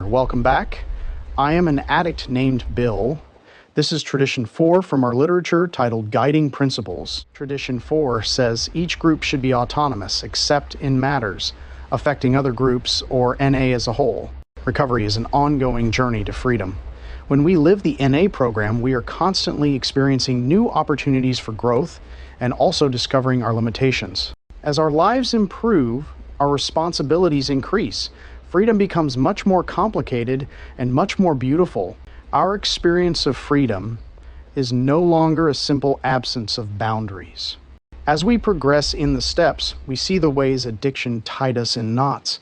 Welcome back. I am an addict named Bill. This is Tradition 4 from our literature titled Guiding Principles. Tradition 4 says each group should be autonomous except in matters affecting other groups or NA as a whole. Recovery is an ongoing journey to freedom. When we live the NA program, we are constantly experiencing new opportunities for growth and also discovering our limitations. As our lives improve, our responsibilities increase. Freedom becomes much more complicated and much more beautiful. Our experience of freedom is no longer a simple absence of boundaries. As we progress in the steps, we see the ways addiction tied us in knots,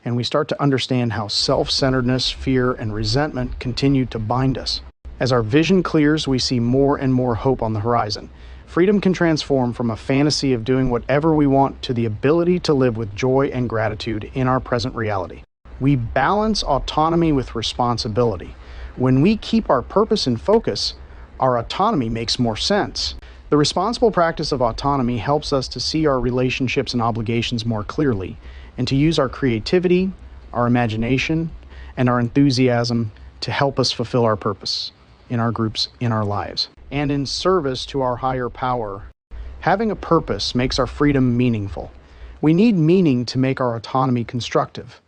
and we start to understand how self-centeredness, fear, and resentment continue to bind us. As our vision clears, we see more and more hope on the horizon. Freedom can transform from a fantasy of doing whatever we want to the ability to live with joy and gratitude in our present reality. We balance autonomy with responsibility. When we keep our purpose in focus, our autonomy makes more sense. The responsible practice of autonomy helps us to see our relationships and obligations more clearly, and to use our creativity, our imagination, and our enthusiasm to help us fulfill our purpose in our groups, in our lives, and in service to our higher power. Having a purpose makes our freedom meaningful. We need meaning to make our autonomy constructive.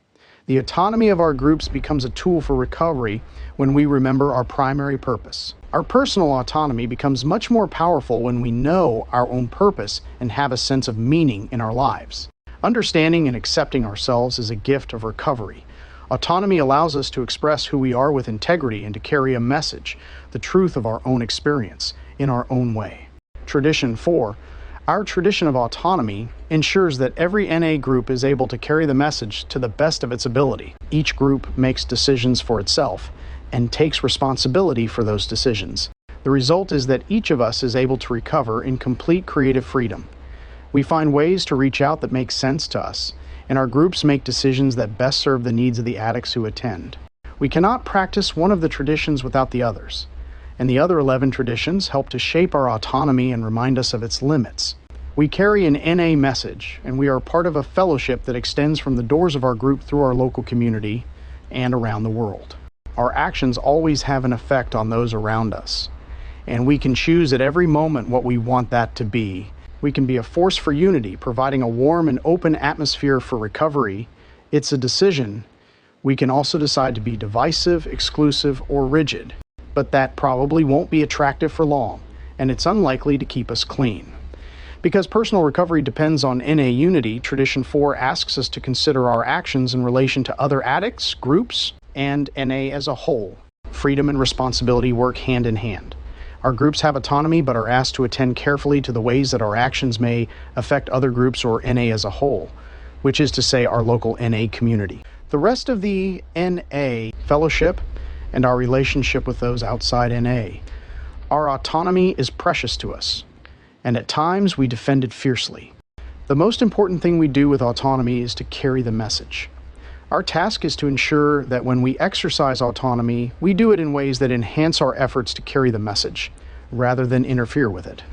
The autonomy of our groups becomes a tool for recovery when we remember our primary purpose. Our personal autonomy becomes much more powerful when we know our own purpose and have a sense of meaning in our lives. Understanding and accepting ourselves is a gift of recovery. Autonomy allows us to express who we are with integrity and to carry a message, the truth of our own experience, in our own way. Tradition 4. Our tradition of autonomy ensures that every NA group is able to carry the message to the best of its ability. Each group makes decisions for itself and takes responsibility for those decisions. The result is that each of us is able to recover in complete creative freedom. We find ways to reach out that make sense to us, and our groups make decisions that best serve the needs of the addicts who attend. We cannot practice one of the traditions without the others, and the other 11 traditions help to shape our autonomy and remind us of its limits. We carry an NA message, and we are part of a fellowship that extends from the doors of our group through our local community and around the world. Our actions always have an effect on those around us, and we can choose at every moment what we want that to be. We can be a force for unity, providing a warm and open atmosphere for recovery. It's a decision. We can also decide to be divisive, exclusive, or rigid, but that probably won't be attractive for long, and it's unlikely to keep us clean. Because personal recovery depends on NA unity, Tradition 4 asks us to consider our actions in relation to other addicts, groups, and NA as a whole. Freedom and responsibility work hand in hand. Our groups have autonomy but are asked to attend carefully to the ways that our actions may affect other groups or NA as a whole, which is to say our local NA community. The rest of the NA fellowship and our relationship with those outside NA. Our autonomy is precious to us, and at times we defend it fiercely. The most important thing we do with autonomy is to carry the message. Our task is to ensure that when we exercise autonomy, we do it in ways that enhance our efforts to carry the message, rather than interfere with it.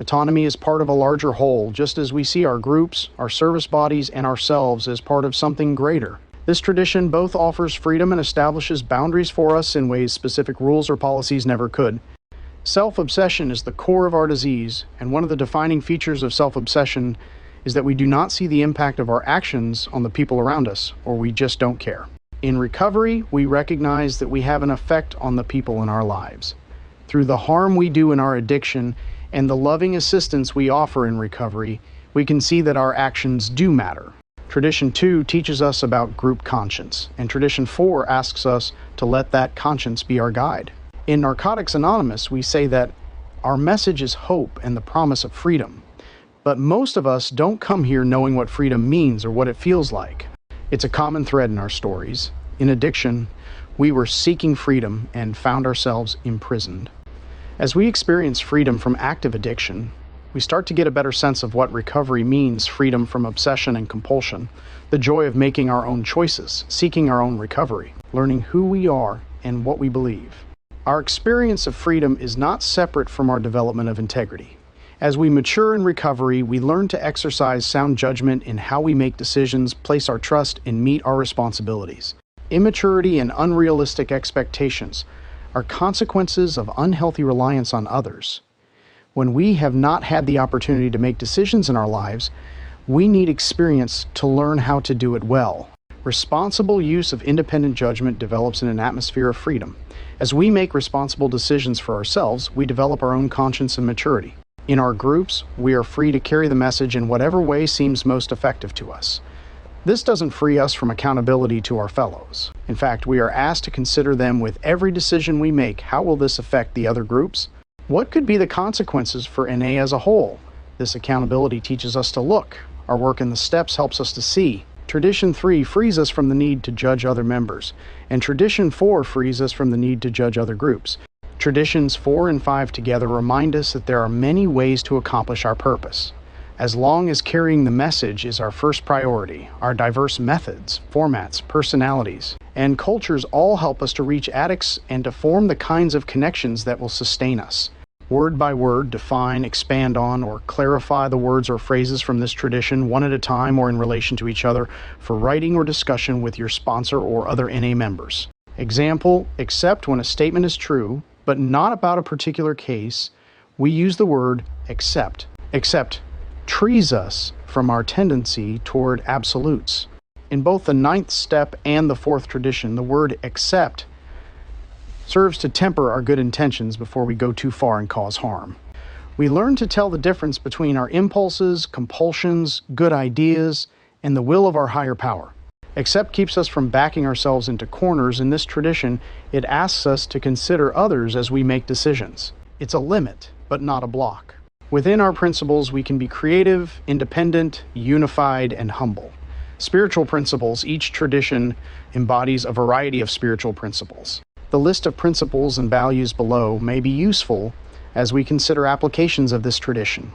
Autonomy is part of a larger whole, just as we see our groups, our service bodies, and ourselves as part of something greater. This tradition both offers freedom and establishes boundaries for us in ways specific rules or policies never could. Self-obsession is the core of our disease, and one of the defining features of self-obsession is that we do not see the impact of our actions on the people around us, or we just don't care. In recovery, we recognize that we have an effect on the people in our lives. Through the harm we do in our addiction and the loving assistance we offer in recovery, we can see that our actions do matter. Tradition 2 teaches us about group conscience, and Tradition 4 asks us to let that conscience be our guide. In Narcotics Anonymous, we say that our message is hope and the promise of freedom. But most of us don't come here knowing what freedom means or what it feels like. It's a common thread in our stories. In addiction, we were seeking freedom and found ourselves imprisoned. As we experience freedom from active addiction, we start to get a better sense of what recovery means: freedom from obsession and compulsion, the joy of making our own choices, seeking our own recovery, learning who we are and what we believe. Our experience of freedom is not separate from our development of integrity. As we mature in recovery, we learn to exercise sound judgment in how we make decisions, place our trust, and meet our responsibilities. Immaturity and unrealistic expectations are consequences of unhealthy reliance on others. When we have not had the opportunity to make decisions in our lives, we need experience to learn how to do it well. Responsible use of independent judgment develops in an atmosphere of freedom. As we make responsible decisions for ourselves, we develop our own conscience and maturity. In our groups, we are free to carry the message in whatever way seems most effective to us. This doesn't free us from accountability to our fellows. In fact, we are asked to consider them with every decision we make. How will this affect the other groups? What could be the consequences for NA as a whole? This accountability teaches us to look. Our work in the steps helps us to see. Tradition 3 frees us from the need to judge other members, and Tradition 4 frees us from the need to judge other groups. Traditions 4 and 5 together remind us that there are many ways to accomplish our purpose. As long as carrying the message is our first priority, our diverse methods, formats, personalities, and cultures all help us to reach addicts and to form the kinds of connections that will sustain us. Word by word, define, expand on, or clarify the words or phrases from this tradition one at a time or in relation to each other for writing or discussion with your sponsor or other NA members. Example, except when a statement is true, but not about a particular case, we use the word except. Except trees us from our tendency toward absolutes. In both the 9th step and the 4th tradition, the word except serves to temper our good intentions before we go too far and cause harm. We learn to tell the difference between our impulses, compulsions, good ideas, and the will of our higher power. Except keeps us from backing ourselves into corners. In this tradition, it asks us to consider others as we make decisions. It's a limit, but not a block. Within our principles, we can be creative, independent, unified, and humble. Spiritual principles. Each tradition embodies a variety of spiritual principles. The list of principles and values below may be useful as we consider applications of this tradition.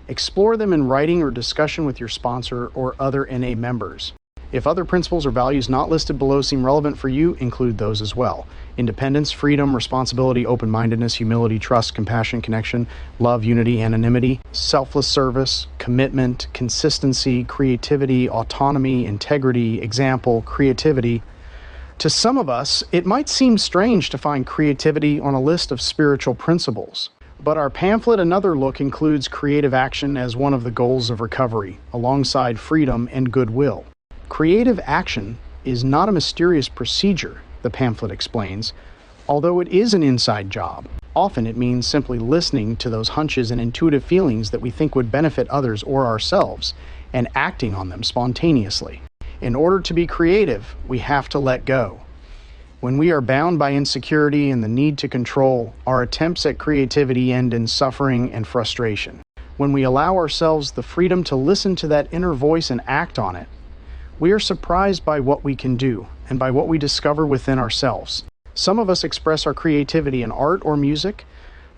Explore them in writing or discussion with your sponsor or other NA members. If other principles or values not listed below seem relevant for you, include those as well. Independence, freedom, responsibility, open-mindedness, humility, trust, compassion, connection, love, unity, anonymity, selfless service, commitment, consistency, creativity, autonomy, integrity, example, creativity. To some of us, it might seem strange to find creativity on a list of spiritual principles. But our pamphlet Another Look includes creative action as one of the goals of recovery, alongside freedom and goodwill. Creative action is not a mysterious procedure, the pamphlet explains, although it is an inside job. Often it means simply listening to those hunches and intuitive feelings that we think would benefit others or ourselves, and acting on them spontaneously. In order to be creative, we have to let go. When we are bound by insecurity and the need to control, our attempts at creativity end in suffering and frustration. When we allow ourselves the freedom to listen to that inner voice and act on it, we are surprised by what we can do and by what we discover within ourselves. Some of us express our creativity in art or music,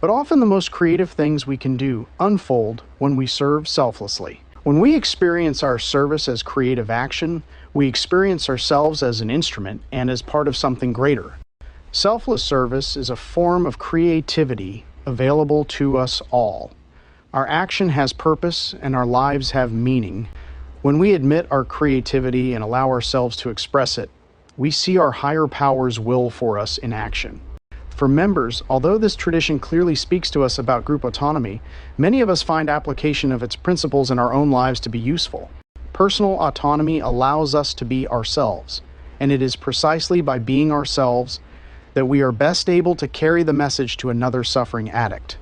but often the most creative things we can do unfold when we serve selflessly. When we experience our service as creative action, we experience ourselves as an instrument and as part of something greater. Selfless service is a form of creativity available to us all. Our action has purpose and our lives have meaning. When we admit our creativity and allow ourselves to express it, we see our higher power's will for us in action. For members, although this tradition clearly speaks to us about group autonomy, many of us find application of its principles in our own lives to be useful. Personal autonomy allows us to be ourselves, and it is precisely by being ourselves that we are best able to carry the message to another suffering addict.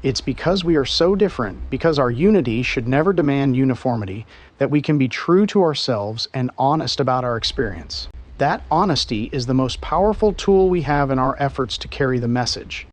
It's because we are so different, because our unity should never demand uniformity, that we can be true to ourselves and honest about our experience. That honesty is the most powerful tool we have in our efforts to carry the message.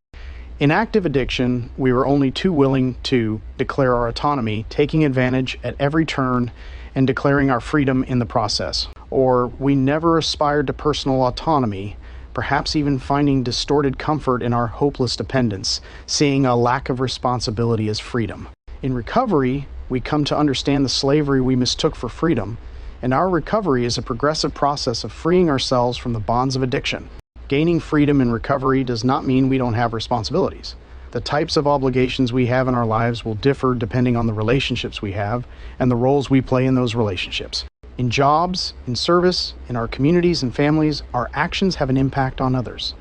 In active addiction, we were only too willing to declare our autonomy, taking advantage at every turn and declaring our freedom in the process. Or we never aspired to personal autonomy, perhaps even finding distorted comfort in our hopeless dependence, seeing a lack of responsibility as freedom. In recovery, we come to understand the slavery we mistook for freedom, and our recovery is a progressive process of freeing ourselves from the bonds of addiction. Gaining freedom in recovery does not mean we don't have responsibilities. The types of obligations we have in our lives will differ depending on the relationships we have and the roles we play in those relationships. In jobs, in service, in our communities and families, our actions have an impact on others.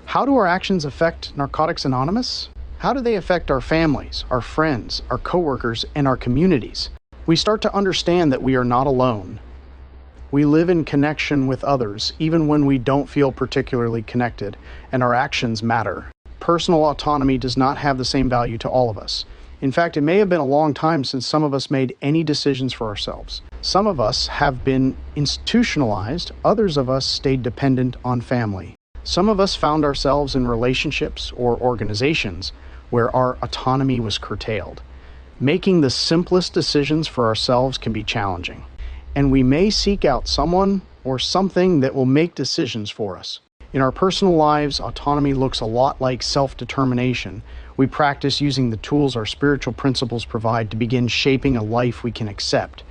How do our actions affect Narcotics Anonymous? How do they affect our families, our friends, our coworkers, and our communities? We start to understand that we are not alone. We live in connection with others, even when we don't feel particularly connected, and our actions matter. Personal autonomy does not have the same value to all of us. In fact, it may have been a long time since some of us made any decisions for ourselves. Some of us have been institutionalized, others of us stayed dependent on family. Some of us found ourselves in relationships or organizations where our autonomy was curtailed. Making the simplest decisions for ourselves can be challenging, and we may seek out someone or something that will make decisions for us. In our personal lives, autonomy looks a lot like self-determination. We practice using the tools our spiritual principles provide to begin shaping a life we can accept.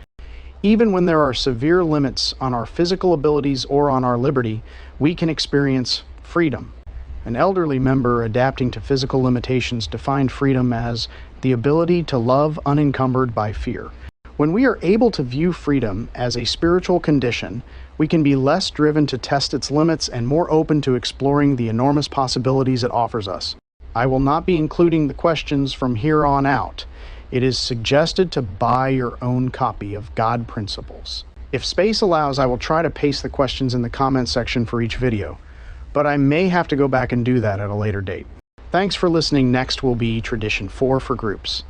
Even when there are severe limits on our physical abilities or on our liberty, we can experience freedom. An elderly member adapting to physical limitations defined freedom as the ability to love unencumbered by fear. When we are able to view freedom as a spiritual condition, we can be less driven to test its limits and more open to exploring the enormous possibilities it offers us. I will not be including the questions from here on out. It is suggested to buy your own copy of God Principles. If space allows, I will try to paste the questions in the comments section for each video, but I may have to go back and do that at a later date. Thanks for listening. Next will be Tradition 4 for groups.